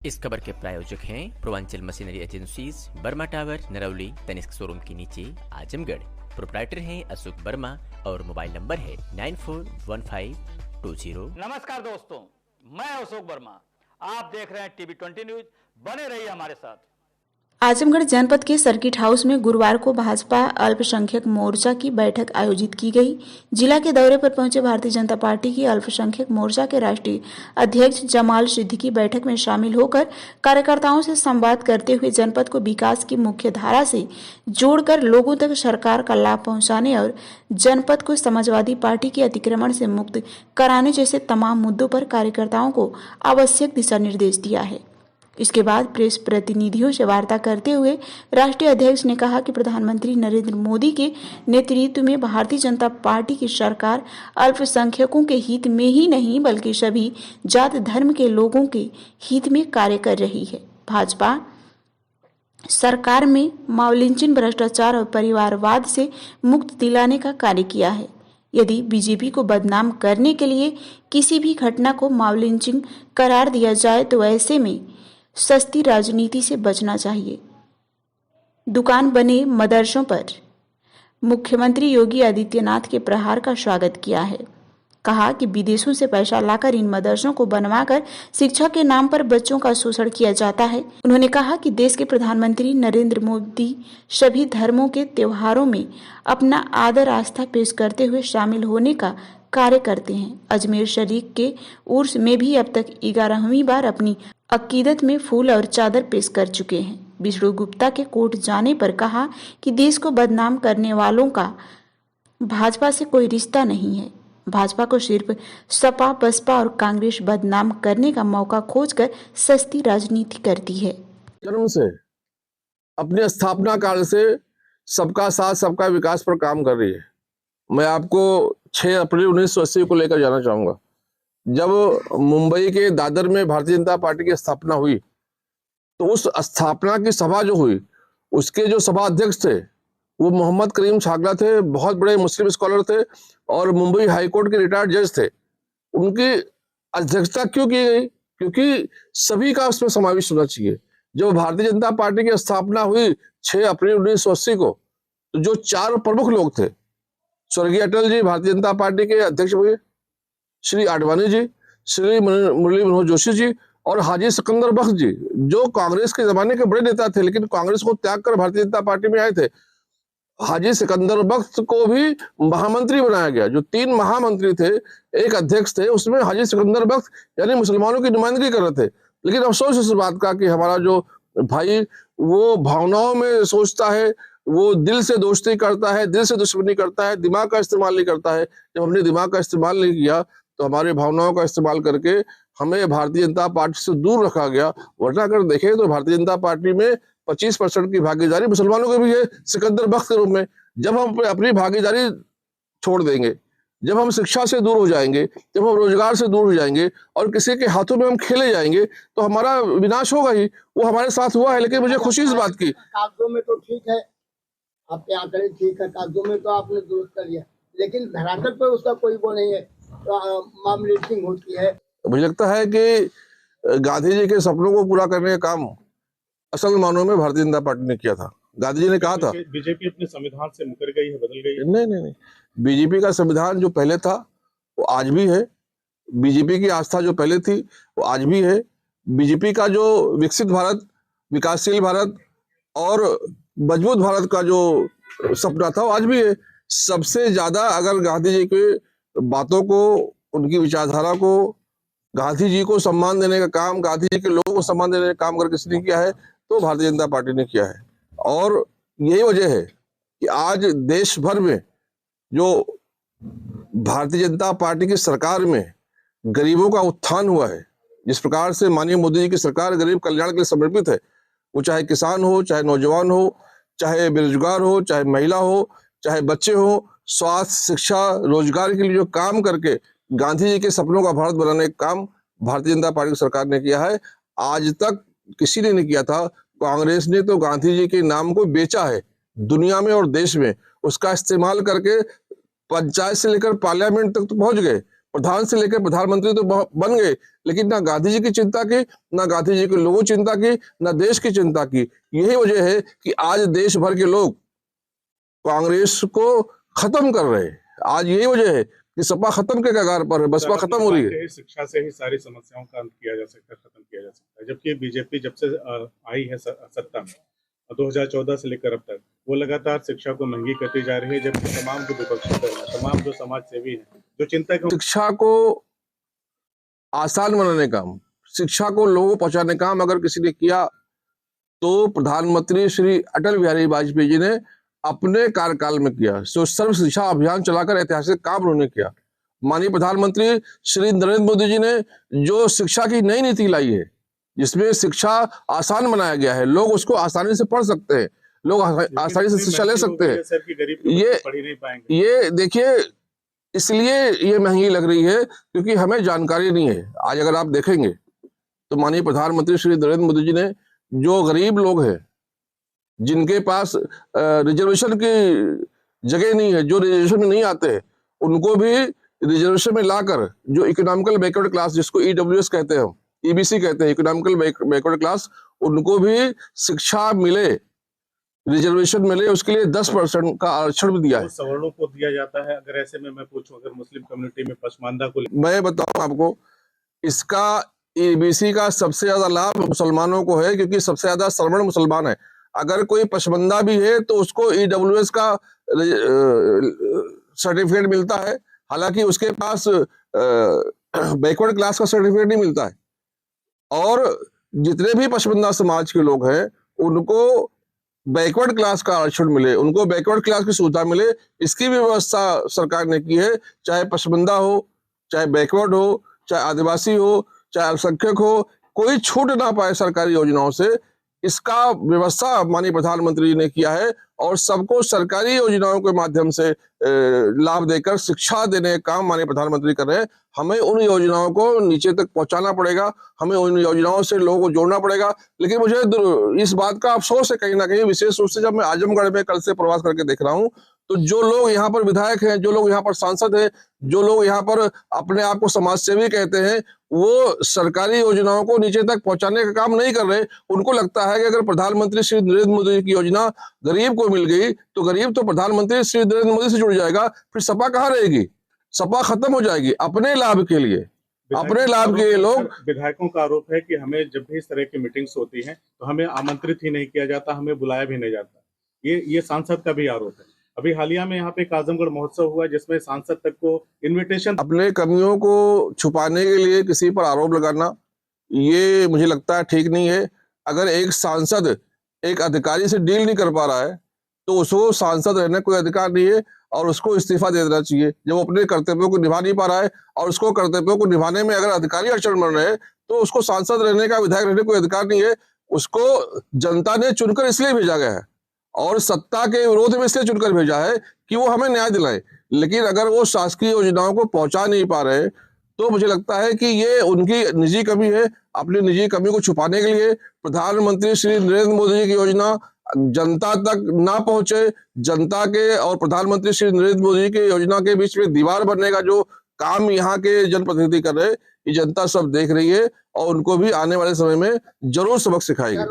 इस खबर के प्रायोजक हैं Purvanchal machinery agencies, Burma tower, Narauli, Tanishq showroom के नीचे, आजमगढ़। प्रोप्राइटर हैं अशोक वर्मा और मोबाइल नंबर है 941520। नमस्कार दोस्तों, मैं अशोक वर्मा। आप देख रहे हैं टीवी 20 न्यूज। बने रहिए हमारे साथ। आजमगढ़ जनपद के सर्किट हाउस में गुरुवार को भाजपा अल्पसंख्यक मोर्चा की बैठक आयोजित की गई। जिला के दौरे पर पहुंचे भारतीय जनता पार्टी की अल्पसंख्यक मोर्चा के राष्ट्रीय अध्यक्ष जमाल सिद्दीकी बैठक में शामिल होकर कार्यकर्ताओं से संवाद करते हुए जनपद को विकास की मुख्य धारा से जोड़कर लोगों तक सरकार का लाभ पहुंचाने और जनपद को समाजवादी पार्टी के अतिक्रमण से मुक्त कराने जैसे तमाम मुद्दों पर कार्यकर्ताओं को आवश्यक दिशा निर्देश दिया है। इसके बाद प्रेस प्रतिनिधियों से वार्ता करते हुए राष्ट्रीय अध्यक्ष ने कहा कि प्रधानमंत्री नरेंद्र मोदी के नेतृत्व में भारतीय जनता पार्टी की सरकार अल्पसंख्यकों के हित में ही नहीं बल्कि सभी जात धर्म के लोगों के हित में कार्य कर रही है। भाजपा सरकार में माओलिंचन, भ्रष्टाचार और परिवारवाद से मुक्त दिलाने का कार्य किया है। यदि बीजेपी को बदनाम करने के लिए किसी भी घटना को माओलिंचिंग करार दिया जाए तो ऐसे में सस्ती राजनीति से बचना चाहिए। दुकान बने मदरसों पर मुख्यमंत्री योगी आदित्यनाथ के प्रहार का स्वागत किया है। कहा कि विदेशों से पैसा लाकर इन मदरसों को बनवाकर शिक्षा के नाम पर बच्चों का शोषण किया जाता है। उन्होंने कहा कि देश के प्रधानमंत्री नरेंद्र मोदी सभी धर्मों के त्योहारों में अपना आदर आस्था पेश करते हुए शामिल होने का कार्य करते हैं। अजमेर शरीफ के उर्स में भी अब तक 11वीं बार अपनी अकीदत में फूल और चादर पेश कर चुके हैं। विष्णु गुप्ता के कोर्ट जाने पर कहा कि देश को बदनाम करने वालों का भाजपा से कोई रिश्ता नहीं है। भाजपा को सिर्फ सपा, बसपा और कांग्रेस बदनाम करने का मौका खोजकर सस्ती राजनीति करती है। जन्म से अपने स्थापना काल से सबका साथ सबका विकास पर काम कर रही है। मैं आपको 6 अप्रैल 1980 को लेकर जाना चाहूंगा। जब मुंबई के दादर में भारतीय जनता पार्टी की स्थापना हुई तो उस स्थापना की सभा जो हुई उसके जो सभा अध्यक्ष थे वो मोहम्मद करीम छागला थे। बहुत बड़े मुस्लिम स्कॉलर थे और मुंबई हाई कोर्ट के रिटायर्ड जज थे। उनकी अध्यक्षता क्यों की गई? क्योंकि सभी का उसमें समावेश होना चाहिए। जब भारतीय जनता पार्टी की स्थापना हुई 6 अप्रैल 1980 को तो जो 4 प्रमुख लोग थे, स्वर्गीय अटल जी भारतीय जनता पार्टी के अध्यक्ष हुए, श्री आडवाणी जी, श्री मुरली मनोहर जोशी जी और हाजी सिकंदर बख्श जी, जो कांग्रेस के जमाने के बड़े नेता थे लेकिन कांग्रेस को त्याग कर भारतीय जनता पार्टी में आए थे। हाजी सिकंदर बख्श को भी महामंत्री बनाया गया। जो 3 महामंत्री थे, एक अध्यक्ष थे, उसमें हाजी सिकंदर बख्श यानी मुसलमानों की नुमाइंदगी कर रहे थे। लेकिन अफसोस इस बात का कि हमारा जो भाई वो भावनाओं में सोचता है, वो दिल से दोस्ती करता है, दिल से दुश्मनी करता है, दिमाग का इस्तेमाल नहीं करता है। जब हमने दिमाग का इस्तेमाल नहीं किया तो हमारे भावनाओं का इस्तेमाल करके हमें भारतीय जनता पार्टी से दूर रखा गया। वरना अगर देखें तो भारतीय जनता पार्टी में 25% की भागीदारी मुसलमानों की भी है सिकंदर बख्श के रूप में। जब हम अपनी भागीदारी छोड़ देंगे, जब हम शिक्षा से दूर हो जाएंगे, जब हम रोजगार से दूर हो जाएंगे और किसी के हाथों में हम खेले जाएंगे तो हमारा विनाश होगा ही। वो हमारे साथ हुआ है। लेकिन मुझे खुशी इस बात की, कागजों में तो ठीक है, आपके आंकड़े ठीक है, कागजों में तो आपने दुरुस्त कर लिया, लेकिन धरातल पर उसका कोई वो नहीं है। मामलेटिंग होती है। मुझे लगता है कि गांधी जी के सपनों को पूरा करने का काम असल मानों में भारतीय जनता पार्टी ने किया था। गांधी जी ने कहा था बीजेपी अपने संविधान से मुकर गई है, बदल गई है। नहीं, बीजेपी का संविधान जो पहले था वो आज भी है। बीजेपी की आस्था जो पहले थी वो आज भी है। बीजेपी का जो विकसित भारत, विकासशील भारत और मजबूत भारत का जो सपना था वो आज भी है। सबसे ज्यादा अगर गांधी जी के बातों को, उनकी विचारधारा को, गांधी जी को सम्मान देने का काम, गांधी जी के लोगों को सम्मान देने का काम अगर किसी ने किया है तो भारतीय जनता पार्टी ने किया है। और यही वजह है कि आज देश भर में जो भारतीय जनता पार्टी की सरकार में गरीबों का उत्थान हुआ है, जिस प्रकार से माननीय मोदी जी की सरकार गरीब कल्याण के लिए समर्पित है, वो चाहे किसान हो, चाहे नौजवान हो, चाहे बेरोजगार हो, चाहे महिला हो, चाहे बच्चे हो, स्वास्थ्य, शिक्षा, रोजगार के लिए जो काम करके गांधी जी के सपनों का भारत बनाने का काम भारतीय जनता पार्टी की सरकार ने किया है। आज तक किसी ने नहीं किया था। कांग्रेस ने तो गांधी जी के नाम को बेचा है दुनिया में और देश में। उसका इस्तेमाल करके पंचायत से लेकर पार्लियामेंट तक तो पहुंच गए। प्रधान से लेकर प्रधानमंत्री तो बन गए, लेकिन ना गांधी जी की चिंता की, ना गांधी जी के लोगों की चिंता की, ना देश की चिंता की। यही वजह है कि आज देश भर के लोग कांग्रेस को खत्म कर रहे हैं। आज यही वजह है कि सपा खत्म के कगार पर है, बसपा खत्म हो रही है। शिक्षा से ही सारी समस्याओं का अंत किया जा सकता है, खत्म किया जा सकता है। जबकि बीजेपी जब से आई है सत्ता में 2014 से लेकर अब तक, वो लगातार शिक्षा को महंगी करती जा रही है, जबकि तमाम जो विपक्षी दल हैं, तमाम जो समाज सेवी हैं, जो चिंतक हैं, शिक्षा को आसान बनाने का काम, शिक्षा को लोगों को पहुंचाने का काम अगर किसी ने किया तो प्रधानमंत्री श्री अटल बिहारी वाजपेयी जी ने अपने कार्यकाल में किया। सो सर्व शिक्षा अभियान चलाकर ऐतिहासिक काम उन्होंने किया। माननीय प्रधानमंत्री श्री नरेंद्र मोदी जी ने जो शिक्षा की नई नीति लाई है, जिसमें शिक्षा आसान बनाया गया है, लोग उसको आसानी से पढ़ सकते हैं, लोग आसानी से शिक्षा ले सकते हैं। ये देखिए, इसलिए ये महंगी लग रही है क्योंकि हमें जानकारी नहीं है। आज अगर आप देखेंगे तो माननीय प्रधानमंत्री श्री नरेंद्र मोदी जी ने जो गरीब लोग हैं, जिनके पास रिजर्वेशन की जगह नहीं है, जो रिजर्वेशन में नहीं आते हैं, उनको भी रिजर्वेशन में लाकर जो इकोनॉमिकल बैकवर्ड क्लास, जिसको EWS कहते हैं, EBC कहते हैं, इकोनॉमिकल बैकवर्ड क्लास, उनको भी शिक्षा मिले, रिजर्वेशन मिले, उसके लिए 10% का आरक्षण भी दिया है। सवर्णों को दिया जाता है। अगर ऐसे में मैं पूछूं, अगर मुस्लिम कम्युनिटी में पसमानदा को, मैं बताऊं आपको, इसका EBC का सबसे ज्यादा लाभ मुसलमानों को है, क्योंकि सबसे ज्यादा सवर्ण मुसलमान है। अगर कोई पसमानदा भी है तो उसको EWS का सर्टिफिकेट मिलता है, हालांकि उसके पास बैकवर्ड क्लास का सर्टिफिकेट नहीं मिलता है। और जितने भी पसमानदा समाज के लोग हैं, उनको बैकवर्ड क्लास का आरक्षण मिले, उनको बैकवर्ड क्लास की सुविधा मिले, इसकी व्यवस्था सरकार ने की है। चाहे पसमानदा हो, चाहे बैकवर्ड हो, चाहे आदिवासी हो, चाहे अल्पसंख्यक हो, कोई छूट ना पाए सरकारी योजनाओं से, इसका व्यवस्था माननीय प्रधानमंत्री ने किया है। और सबको सरकारी योजनाओं के माध्यम से लाभ देकर शिक्षा देने का काम माननीय प्रधानमंत्री कर रहे हैं। हमें उन योजनाओं को नीचे तक पहुंचाना पड़ेगा, हमें उन योजनाओं से लोगों को जोड़ना पड़ेगा। लेकिन मुझे इस बात का अफसोस है कहीं ना कहीं, विशेष रूप से जब मैं आजमगढ़ में कल से प्रवास करके देख रहा हूँ, तो जो लोग यहाँ पर विधायक हैं, जो लोग यहाँ पर सांसद हैं, जो लोग यहाँ पर अपने आप को समाज सेवी कहते हैं, वो सरकारी योजनाओं को नीचे तक पहुंचाने का काम नहीं कर रहे। उनको लगता है कि अगर प्रधानमंत्री श्री नरेंद्र मोदी की योजना गरीब को मिल गई तो गरीब तो प्रधानमंत्री श्री नरेंद्र मोदी से जुड़ जाएगा, फिर सपा कहाँ रहेगी, सपा खत्म हो जाएगी। अपने लाभ के लिए, अपने लाभ के लिए लोग, विधायकों का आरोप है कि हमें जब भी इस तरह की मीटिंग्स होती हैं तो हमें आमंत्रित ही नहीं किया जाता, हमें बुलाया भी नहीं जाता। ये सांसद का भी आरोप है। अभी हालिया में यहाँ पे आजमगढ़ महोत्सव हुआ, जिसमें सांसद तक को इनविटेशन। अपने कमियों को छुपाने के लिए किसी पर आरोप लगाना, ये मुझे लगता है ठीक नहीं है। अगर एक सांसद एक अधिकारी से डील नहीं कर पा रहा है तो उसको सांसद रहने कोई अधिकार नहीं है और उसको इस्तीफा दे देना चाहिए। जब वो अपने कर्तव्यों को निभा नहीं पा रहा है और उसको कर्तव्यों को निभाने में अगर अधिकारी अड़चन बन रहे हैं तो उसको सांसद रहने का, विधायक रहने का कोई अधिकार नहीं है। उसको जनता ने चुनकर इसलिए भेजा गया है और सत्ता के विरोध में इसलिए चुनकर भेजा है कि वो हमें न्याय दिलाए। लेकिन अगर वो शासकीय योजनाओं को पहुंचा नहीं पा रहे तो मुझे लगता है कि ये उनकी निजी कमी है। अपनी निजी कमी को छुपाने के लिए प्रधानमंत्री श्री नरेंद्र मोदी जी की योजना जनता तक ना पहुंचे, जनता के और प्रधानमंत्री श्री नरेंद्र मोदी जी की योजना के बीच में दीवार बनने का जो काम यहाँ के जनप्रतिनिधि कर रहे हैं, ये जनता सब देख रही है और उनको भी आने वाले समय में जरूर सबक सिखाएगी।